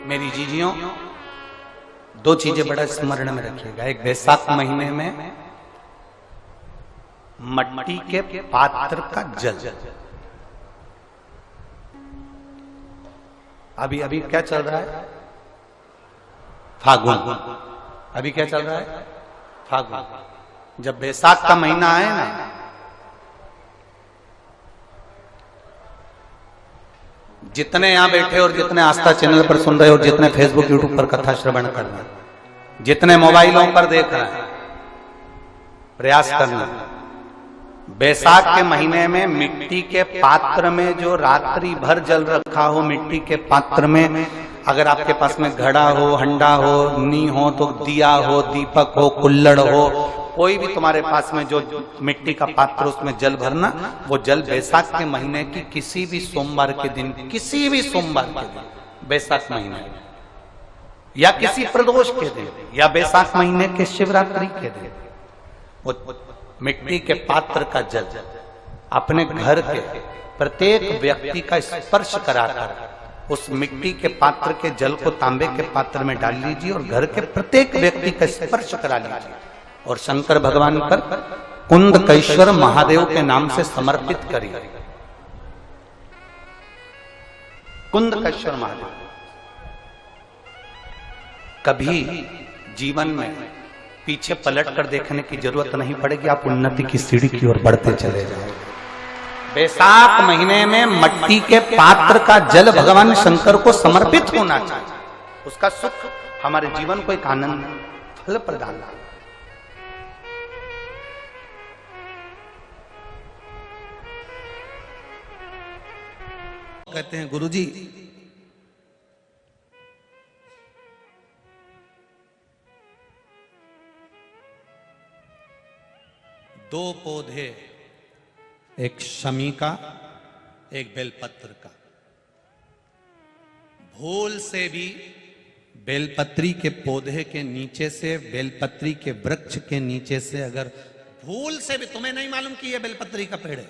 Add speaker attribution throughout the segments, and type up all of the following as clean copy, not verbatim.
Speaker 1: मेरी जीजियों, दो चीजें बड़ा स्मरण में रखिएगा। एक, बैसाख महीने में मट्टी के पात्र का जल। अभी अभी क्या चल रहा है? फागुन। अभी क्या चल रहा है? फागुन। जब बैसाख का महीना आए ना, जितने यहां बैठे और जितने आस्था चैनल पर सुन रहे हो, जितने फेसबुक यूट्यूब पर कथा श्रवण कर रहे हैं, जितने मोबाइलों पर देख रहे हैं, प्रयास करना, बैसाख के महीने में मिट्टी के पात्र में जो रात्रि भर जल रखा हो, मिट्टी के पात्र में, अगर आपके पास में घड़ा हो, हंडा हो, नी हो, तो दिया हो, दीपक हो, कुल्लड़ हो, कोई भी तुम्हारे पास में जो मिट्टी का पात्र, उसमें जल भरना। वो जल बैसाख के महीने की किसी भी सोमवार के दिन, किसी भी सोमवार के दिन, बैसाख महीने या किसी प्रदोष के दिन, या बैसाख महीने के शिवरात्रि के दिन, वो मिट्टी के पात्र का जल अपने घर के प्रत्येक व्यक्ति का स्पर्श कराकर उस मिट्टी के पात्र के जल को तांबे के पात्र में डाल लीजिए और घर के प्रत्येक व्यक्ति का स्पर्श करा लीजिए और शंकर भगवान पर कुंदकेश्वर महादेव के नाम से समर्पित करिए। कुंदकेश्वर महादेव। कभी जीवन में पीछे पलट कर देखने की जरूरत नहीं पड़ेगी, आप उन्नति की सीढ़ी की ओर बढ़ते चले जाओगे। बैसाख महीने में मट्टी के पात्र का जल भगवान शंकर को समर्पित होना चाहिए। उसका सुख हमारे जीवन को एक आनंद फल प्रदान। कहते हैं गुरुजी, दो पौधे, एक शमी का, एक बेलपत्र का, भूल से भी बेलपत्री के पौधे के नीचे से, बेलपत्री के वृक्ष के नीचे से, अगर भूल से भी, तुम्हें नहीं मालूम कि यह बेलपत्री का पेड़ है,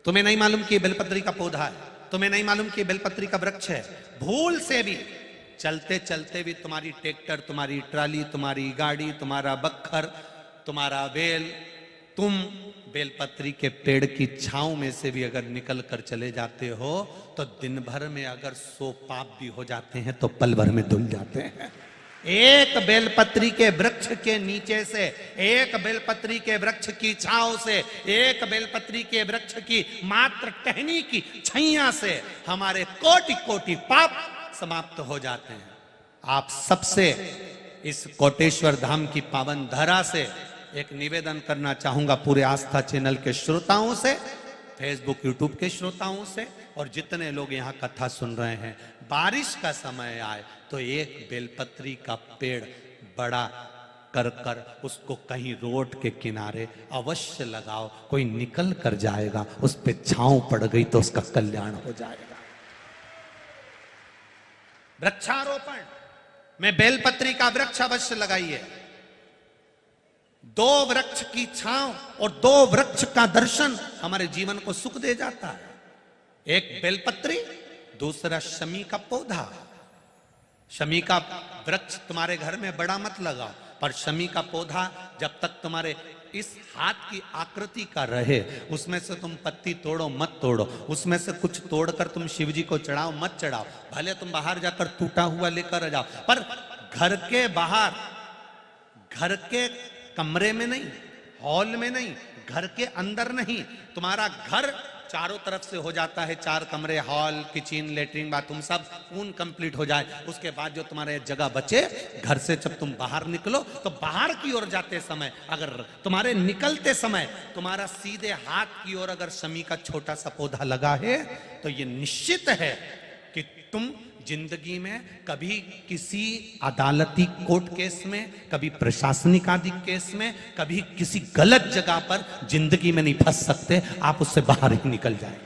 Speaker 1: तुम्हें नहीं मालूम कि यह बेलपत्री का पौधा है, तुम्हें नहीं मालूम कि बेलपत्री का वृक्ष है, भूल से भी चलते चलते भी तुम्हारी ट्रैक्टर, तुम्हारी ट्राली, तुम्हारी गाड़ी, तुम्हारा बक्खर, तुम्हारा बेल, तुम बेलपत्री के पेड़ की छांव में से भी अगर निकल कर चले जाते हो तो दिन भर में अगर 100 पाप भी हो जाते हैं तो पल भर में धुल जाते हैं। एक बेलपत्री के वृक्ष के नीचे से, एक बेलपत्री के वृक्ष की छांव से, एक बेलपत्री के वृक्ष की मात्र टहनी की छैया से हमारे कोटि कोटि पाप समाप्त हो जाते हैं। आप सबसे इस कोटेश्वर धाम की पावन धरा से एक निवेदन करना चाहूंगा, पूरे आस्था चैनल के श्रोताओं से, फेसबुक यूट्यूब के श्रोताओं से, और जितने लोग यहाँ कथा सुन रहे हैं, बारिश का समय आए तो एक बेलपत्री का पेड़ बड़ा कर कर उसको कहीं रोड के किनारे अवश्य लगाओ। कोई निकल कर जाएगा, उस पे छांव पड़ गई तो उसका कल्याण हो जाएगा। वृक्षारोपण में बेलपत्री का वृक्ष अवश्य लगाइए। 2 वृक्ष की छांव और 2 वृक्ष का दर्शन हमारे जीवन को सुख दे जाता है। एक बेलपत्री, दूसरा शमी का पौधा। शमी का वृक्ष तुम्हारे घर में बड़ा मत लगाओ, पर शमी का पौधा जब तक तुम्हारे इस हाथ की आकृति का रहे, उसमें से तुम पत्ती तोड़ो मत तोड़ो, उसमें से कुछ तोड़कर तुम शिव जी को चढ़ाओ मत चढ़ाओ। भले तुम बाहर जाकर टूटा हुआ लेकर आ जाओ, पर घर के बाहर, घर के कमरे में नहीं, हॉल में नहीं, घर के अंदर नहीं। तुम्हारा घर चारों तरफ से हो जाता है, 4 कमरे, हॉल, किचन, लेटरिन, बाथरूम सब पूर्ण कंप्लीट हो जाए, उसके बाद जो तुम्हारे जगह बचे, घर से जब तुम बाहर निकलो तो बाहर की ओर जाते समय, अगर तुम्हारे निकलते समय तुम्हारा सीधे हाथ की ओर अगर शमी का छोटा सा पौधा लगा है तो ये निश्चित है कि तुम जिंदगी में कभी किसी अदालती कोर्ट केस में, कभी प्रशासनिक आदि केस में, कभी किसी गलत जगह पर जिंदगी में नहीं फंस सकते, आप उससे बाहर ही निकल जाए।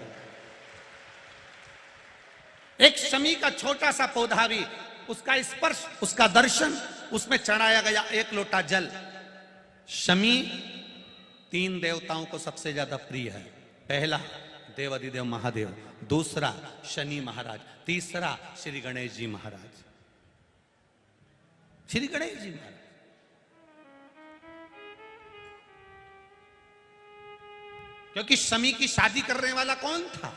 Speaker 1: एक शमी का छोटा सा पौधा भी, उसका स्पर्श, उसका दर्शन, उसमें चढ़ाया गया 1 लोटा जल। शमी 3 देवताओं को सबसे ज्यादा प्रिय है। पहला देवाधिदेव महादेव, दूसरा शनि महाराज, तीसरा श्री गणेश जी महाराज। श्री गणेश जी महाराज। क्योंकि शमी की शादी करने वाला कौन था?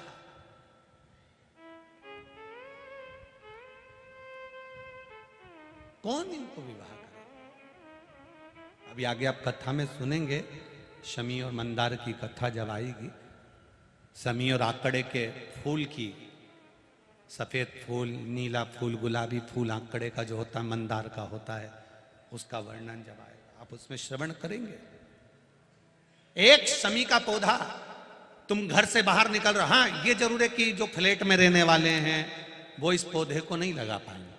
Speaker 1: कौन इनको विवाह करे? अभी आगे आप कथा में सुनेंगे, शमी और मंदार की कथा जब आएगी, शमी और आकड़े के फूल की, सफेद फूल, नीला फूल, गुलाबी फूल आकड़े का जो होता है, मंदार का होता है, उसका वर्णन जब आएगा आप उसमें श्रवण करेंगे। एक शमी का पौधा, तुम घर से बाहर निकल रहे, हाँ ये जरूर है कि जो फ्लैट में रहने वाले हैं वो इस पौधे को नहीं लगा पाएंगे।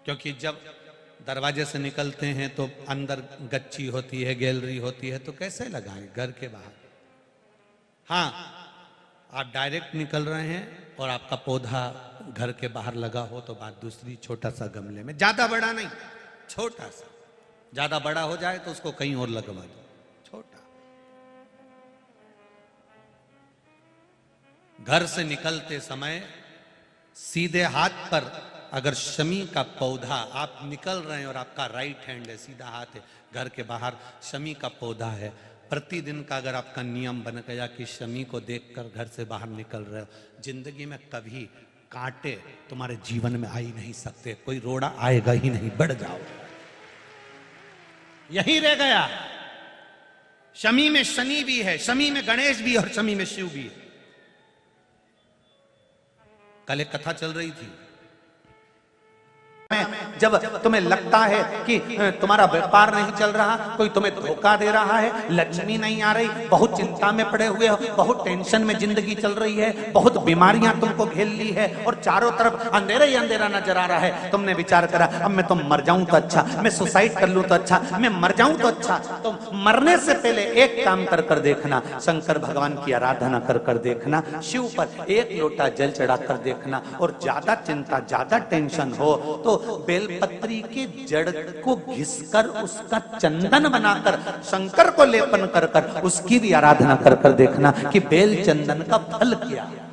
Speaker 1: क्योंकि जब दरवाजे से निकलते हैं तो अंदर गच्ची होती है, गैलरी होती है, तो कैसे लगाएं घर के बाहर? हाँ, आप डायरेक्ट निकल रहे हैं और आपका पौधा घर के बाहर लगा हो तो बात दूसरी, छोटा सा गमले में, ज्यादा बड़ा नहीं, छोटा सा। ज्यादा बड़ा हो जाए तो उसको कहीं और लगवा दो, छोटा। घर से निकलते समय सीधे हाथ पर अगर शमी का पौधा, आप निकल रहे हैं और आपका राइट हैंड है, सीधा हाथ है, घर के बाहर शमी का पौधा है, प्रतिदिन का अगर आपका नियम बन गया कि शमी को देखकर घर से बाहर निकल रहे हो, जिंदगी में कभी कांटे तुम्हारे जीवन में आ ही नहीं सकते, कोई रोड़ा आएगा ही नहीं, बढ़ जाओ। यही रह गया। शमी में शनि भी है, शमी में गणेश भी और शमी में शिव भी है। कल एक कथा चल रही थी, जब तुम्हें लगता है कि तुम्हारा व्यापार नहीं चल रहा, कोई तुम्हें धोखा दे रहा है, लक्ष्मी नहीं आ रही, बहुत चिंता में पड़े हुए हो, बहुत टेंशन में जिंदगी चल रही है, बहुत बीमारियां तुमको घेर ली है और चारों तरफ अंधेरा ही अंधेरा नजर आ रहा है, तुमने विचार करा अब मैं तो मर जाऊं तो अच्छा, मैं सुसाइड कर लूं तो अच्छा, मैं मर जाऊं तो अच्छा। तो मरने से पहले एक काम कर कर देखना, शंकर भगवान की आराधना कर कर देखना, शिव पर एक लोटा जल चढ़ा कर देखना, और ज्यादा चिंता, ज्यादा टेंशन हो तो बेलपत्री के जड़ को घिसकर उसका चंदन बनाकर शंकर को लेपन कर कर उसकी भी आराधना कर कर देखना कि बेल चंदन का फल क्या है।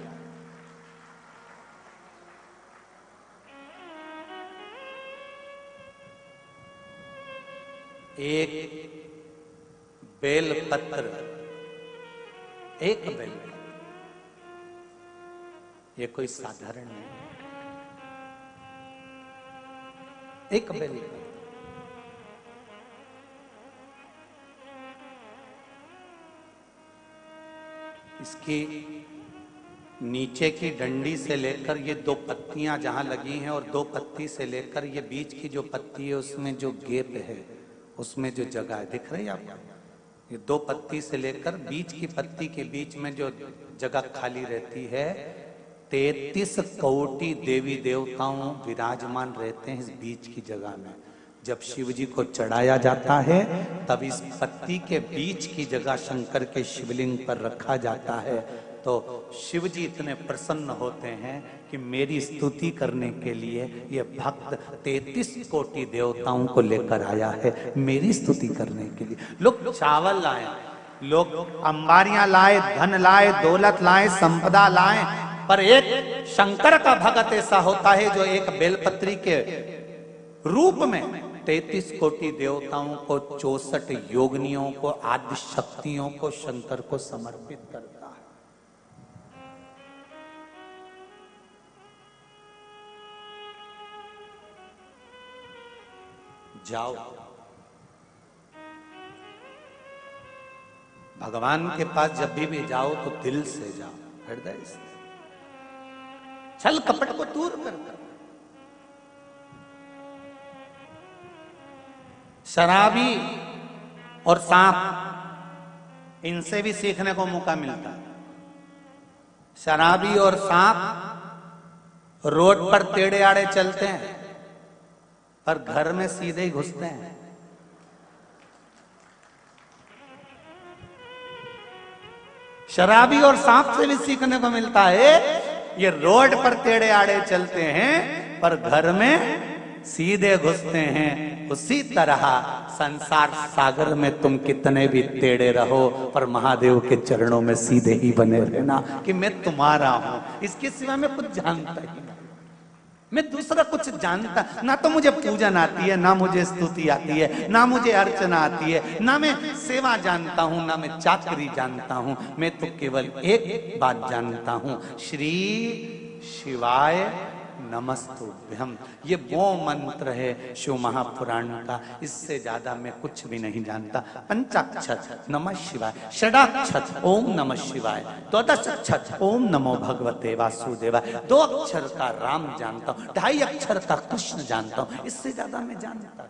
Speaker 1: एक बेलपत्र, एक बेल, ये कोई साधारण नहीं, एक बेल। इसकी नीचे की डंडी से लेकर ये दो पत्तियां जहां लगी हैं, और दो पत्ती से लेकर ये बीच की जो पत्ती है उसमें जो गैप है, उसमें जो जगह है, दिख रही है आपको? ये दो पत्ती से लेकर बीच की पत्ती के बीच में जो जगह खाली रहती है, 33 कोटि देवी देवताओं विराजमान रहते हैं इस बीच की जगह में। जब शिव जी को चढ़ाया जाता है तब इस पत्ती के बीच की जगह शंकर के शिवलिंग पर रखा जाता है, तो शिव जी इतने प्रसन्न होते हैं कि मेरी स्तुति करने के लिए ये भक्त 33 कोटि देवताओं को लेकर आया है, मेरी स्तुति करने के लिए। लोग चावल लाए, लोग अंबारियां लाए, धन लाए, दौलत लाए, संपदा लाए, पर एक शंकर का भगत ऐसा होता है जो एक बेलपत्री के रूप में 33 कोटि देवताओं को, 64 योगिनियों को, आदि शक्तियों को शंकर को समर्पित करता है। जाओ भगवान के पास, जब भी जाओ तो दिल से जाओ, हृदय से, छल कपट को दूर कर। शराबी और सांप, इनसे भी सीखने को मौका मिलता है। शराबी और सांप रोड पर टेढ़े आड़े चलते हैं पर घर में सीधे ही घुसते हैं। शराबी और सांप से भी सीखने को मिलता है, ये रोड पर टेढ़े आड़े चलते हैं पर घर में
Speaker 2: सीधे घुसते हैं। उसी तरह संसार सागर में तुम कितने भी टेढ़े रहो, पर महादेव के चरणों में सीधे ही बने रहना कि मैं तुम्हारा हूं। इसके सिवा मैं कुछ जानता ही नहीं, मैं दूसरा कुछ जानता ना। तो मुझे पूजन आती है, ना मुझे स्तुति आती है, ना मुझे अर्चना आती है, ना मैं सेवा जानता हूं, ना मैं चाकरी जानता हूं। मैं तो केवल एक बात जानता हूं, श्री शिवाय नमस्तुभ्यम। ये वो मंत्र है शिव महापुराण का, इससे ज्यादा मैं कुछ भी नहीं जानता। पंचाक्षर नमः शिवाय, षडाक्षर ओम नमः शिवाय, द्वादशाक्षर ओम नमो भगवते वासुदेवाय, 2 अक्षर का राम जानता हूँ, 2.5 अक्षर का कृष्ण जानता हूँ, इससे ज्यादा मैं जानता